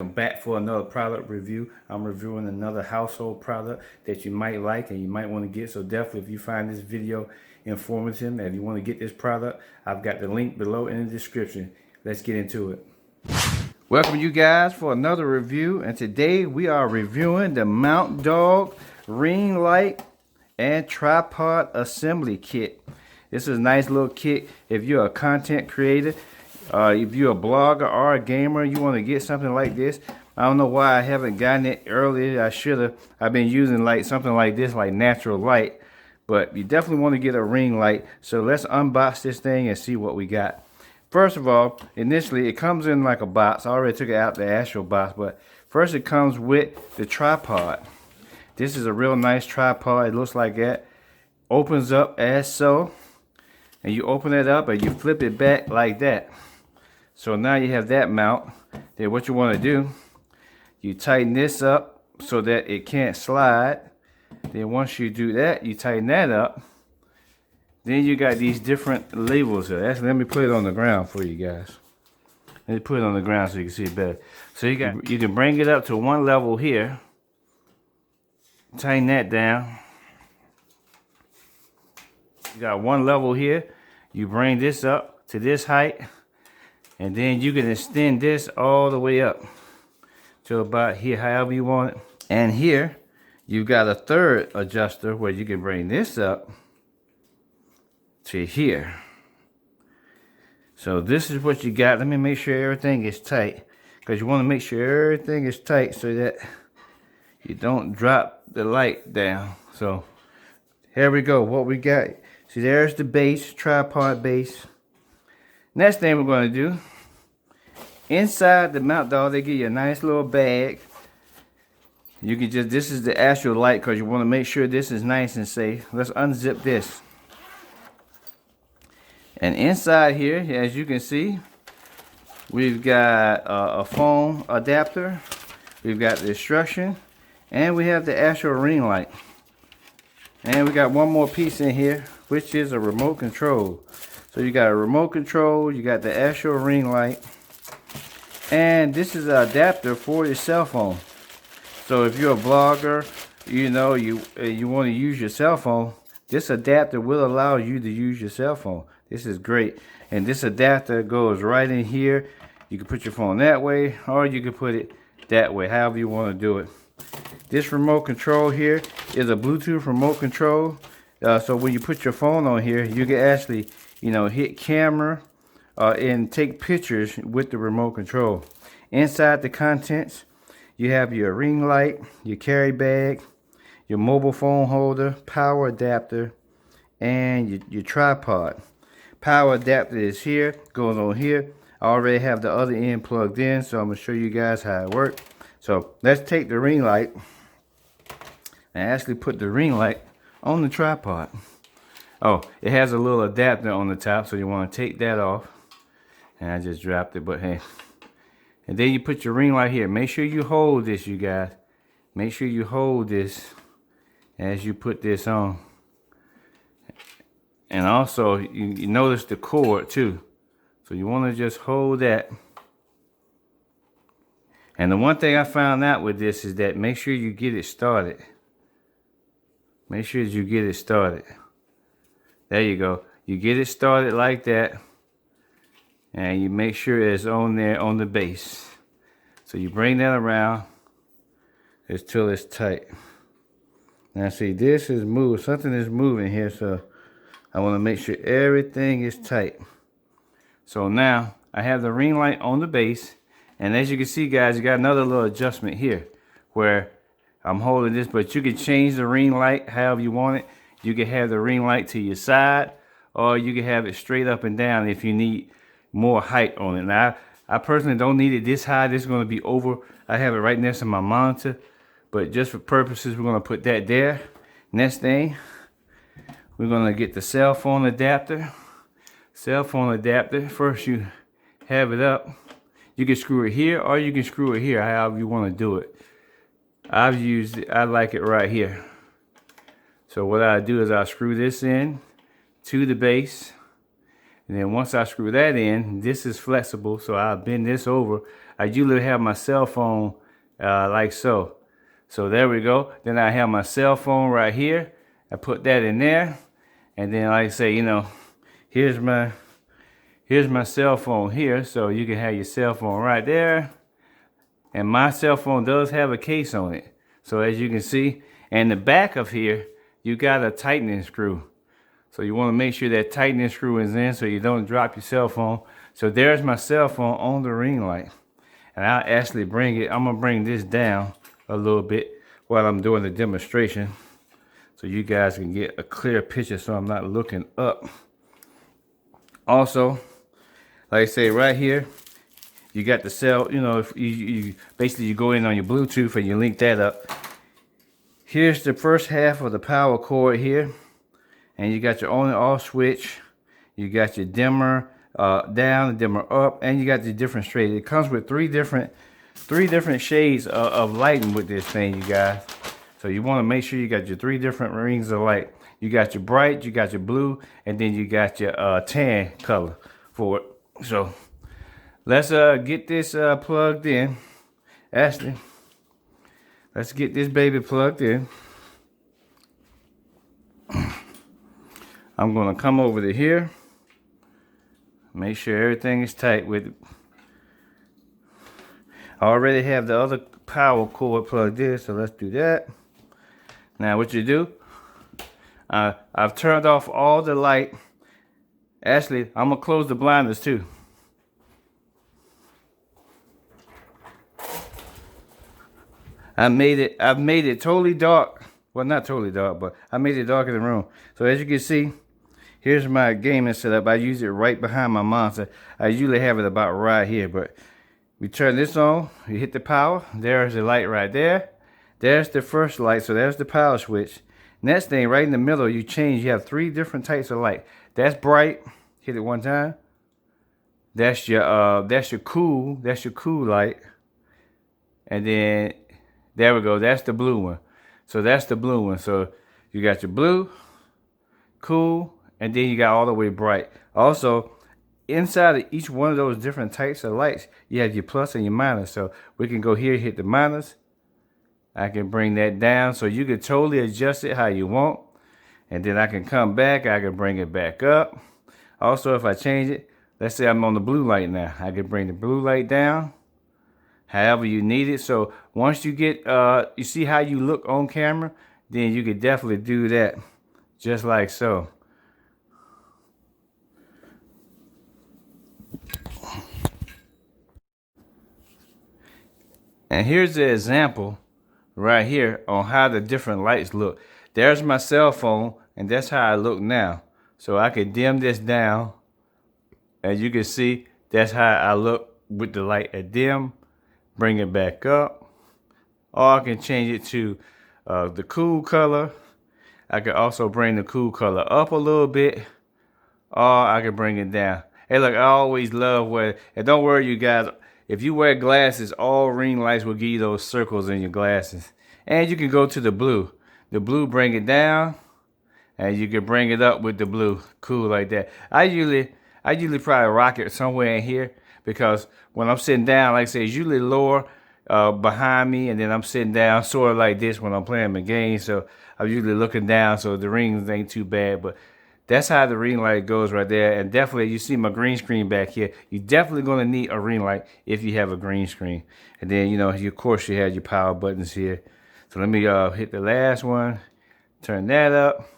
I'm back for another product review. I'm reviewing another household product that you might like and you might want to get. So definitely, if you find this video informative and you want to get this product, I've got the link below in the description. Let's get into it. Welcome you guys for another review, and today we are reviewing the mountdog ring light and tripod assembly kit. This is a nice little kit if you're a content creator. If you're a blogger or a gamer, you want to get something like this. I don't know why I haven't gotten it earlier. I should have. I've been using like something like this, like natural light. But you definitely want to get a ring light. So let's unbox this thing and see what we got. First of all, initially it comes in like a box. I already took it out the actual box. But first it comes with the tripod. This is a real nice tripod. It looks like that. Opens up as so. And you open it up and you flip it back like that. So now you have that mount. Then what you want to do, you tighten this up so that it can't slide. Then once you do that, you tighten that up. Then you got these different labels here. Let me put it on the ground for you guys. Let me put it on the ground so you can see it better. So you can bring it up to one level here. Tighten that down. You got one level here. You bring this up to this height. And then you can extend this all the way up to about here, however you want it. And here, you've got a third adjuster where you can bring this up to here. So this is what you got. Let me make sure everything is tight, because you want to make sure everything is tight so that you don't drop the light down. So here we go. What we got. See, there's the base, tripod base. Next thing we're going to do, inside the mountdog, they give you a nice little bag. You can just, this is the actual light because you want to make sure this is nice and safe. Let's unzip this. And inside here, as you can see, we've got a phone adapter. We've got the instruction. And we have the actual ring light. And we got one more piece in here, which is a remote control. So you got a remote control, you got the actual ring light, and this is an adapter for your cell phone. So if you're a blogger, you know, you want to use your cell phone, this adapter will allow you to use your cell phone. This is great. And this adapter goes right in here. You can put your phone that way, or you can put it that way, however you want to do it. This remote control here is a Bluetooth remote control. So when you put your phone on here, you can actually, you know, hit camera and take pictures with the remote control. Inside the contents, you have your ring light, your carry bag, your mobile phone holder, power adapter, and your tripod. Power adapter is here, goes on here. I already have the other end plugged in, so I'm going to show you guys how it works. So let's take the ring light and actually put the ring light on the tripod. Oh, it has a little adapter on the top, so you want to take that off. And I just dropped it, but hey. And then you put your ring light here. Make sure you hold this, you guys. Make sure you hold this as you put this on. And also, you notice the cord too. So you want to just hold that. And the one thing I found out with this is that make sure you get it started. Make sure you get it started. There you go. You get it started like that. And you make sure it's on there on the base. So you bring that around until it's tight. Now see, this is moved. Something is moving here, so I want to make sure everything is tight. So now I have the ring light on the base. And as you can see, guys, you got another little adjustment here where I'm holding this, but you can change the ring light however you want it. You can have the ring light to your side, or you can have it straight up and down if you need more height on it. Now, I personally don't need it this high. This is going to be over. I have it right next to my monitor, but just for purposes, we're going to put that there. Next thing, we're going to get the cell phone adapter. Cell phone adapter. First, you have it up. You can screw it here, or you can screw it here, however you want to do it. I like it right here. So what I do is I screw this in to the base. And then once I screw that in, this is flexible, so I'll bend this over. I usually have my cell phone like so. So there we go. Then I have my cell phone right here. I put that in there. And then like I say, you know, here's my cell phone here. So you can have your cell phone right there. And my cell phone does have a case on it. So as you can see, and the back of here, you got a tightening screw. So you want to make sure that tightening screw is in so you don't drop your cell phone. So there's my cell phone on the ring light. And I'll actually I'm going to bring this down a little bit while I'm doing the demonstration, so you guys can get a clear picture so I'm not looking up. Also, like I say right here, you got the cell, you know, if you basically you go in on your Bluetooth and you link that up. Here's the first half of the power cord here. And you got your on and off switch. You got your dimmer down, dimmer up, and you got the different shades. It comes with three different shades of lighting with this thing, you guys. So you want to make sure you got your 3 different rings of light. You got your bright, you got your blue, and then you got your tan color for it. So let's get this plugged in. Ashley, let's get this baby plugged in. I'm going to come over to here. Make sure everything is tight with it. I already have the other power cord plugged in, so let's do that. Now what you do, I've turned off all the light. Actually, I'm going to close the blinders too. I've made it totally dark. Well, not totally dark, but I made it dark in the room. So as you can see, here's my gaming setup. I use it right behind my monitor. I usually have it about right here, but we turn this on, you hit the power. There's the light right there. There's the first light, so there's the power switch. Next thing, right in the middle, you change. You have 3 different types of light. That's bright. Hit it one time. That's your cool light. And then there we go. That's the blue one. So that's the blue one. So you got your blue, cool, and then you got all the way bright. Also, inside of each one of those different types of lights, you have your plus and your minus. So we can go here, hit the minus. I can bring that down, so you can totally adjust it how you want. And then I can come back, I can bring it back up. Also, if I change it, let's say I'm on the blue light now. I can bring the blue light down however you need it. So once you get, you see how you look on camera, then you can definitely do that just like so. And here's the example right here on how the different lights look. There's my cell phone, and that's how I look now. So I can dim this down. As you can see, that's how I look with the light at dim. Bring it back up. Or I can change it to the cool color. I can also bring the cool color up a little bit. Or I can bring it down. Hey, look, I always love and don't worry, you guys. If you wear glasses, all ring lights will give you those circles in your glasses. And you can go to the blue. The blue, bring it down. And you can bring it up with the blue. Cool like that. I usually probably rock it somewhere in here. Because when I'm sitting down, like I say, it's usually lower behind me. And then I'm sitting down sort of like this when I'm playing the game. So I'm usually looking down so the rings ain't too bad. But that's how the ring light goes right there. And definitely, you see my green screen back here. You're definitely going to need a ring light if you have a green screen. And then, you know, of course, you have your power buttons here. So let me hit the last one. Turn that up.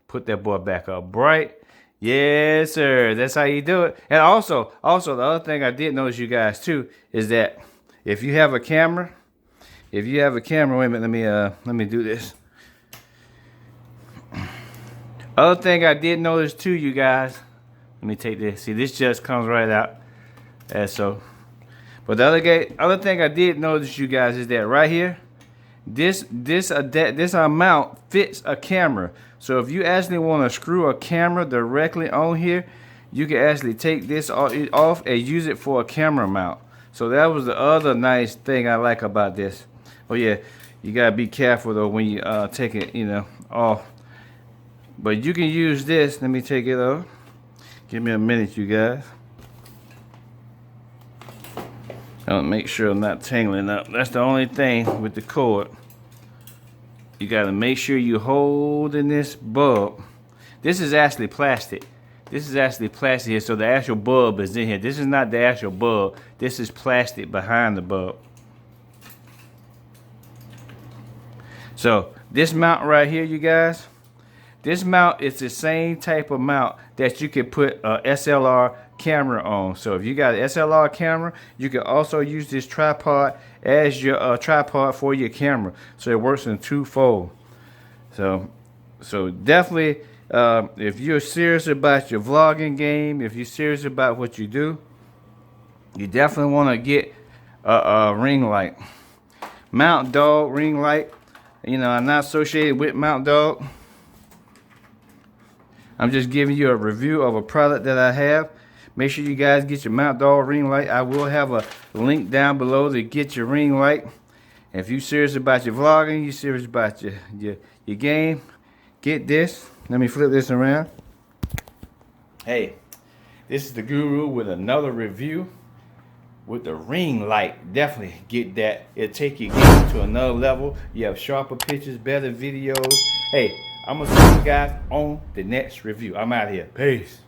Put that boy back up bright. Yes, sir. That's how you do it. And also, the other thing I did notice, you guys, too, is that if you have a camera, wait a minute, let me do this. Other thing I did notice too, you guys. Let me take this. See, this just comes right out. As so. But the other thing I did notice, you guys, is that right here, this mount fits a camera. So if you actually want to screw a camera directly on here, you can actually take this off and use it for a camera mount. So that was the other nice thing I like about this. Oh yeah, you gotta be careful though when you take it, you know, off. But you can use this. Let me take it off. Give me a minute, you guys. I'll make sure I'm not tangling up. That's the only thing with the cord. You gotta make sure you holding this bulb. This is actually plastic. This is actually plastic here, so the actual bulb is in here. This is not the actual bulb. This is plastic behind the bulb. So this mount right here, you guys, this mount is the same type of mount that you can put a SLR camera on. So if you got an SLR camera, you can also use this tripod as your tripod for your camera. So it works in twofold. So definitely, if you're serious about your vlogging game, if you're serious about what you do, you definitely want to get a ring light. Mountdog ring light. You know, I'm not associated with mountdog. I'm just giving you a review of a product that I have. Make sure you guys get your mountdog ring light. I will have a link down below to get your ring light. If you're serious about your vlogging, you're serious about your game, get this. Let me flip this around. Hey, this is the Guru with another review with the ring light. Definitely get that. It'll take your game to another level. You have sharper pictures, better videos. Hey, I'm gonna see you guys on the next review. I'm out here. Peace.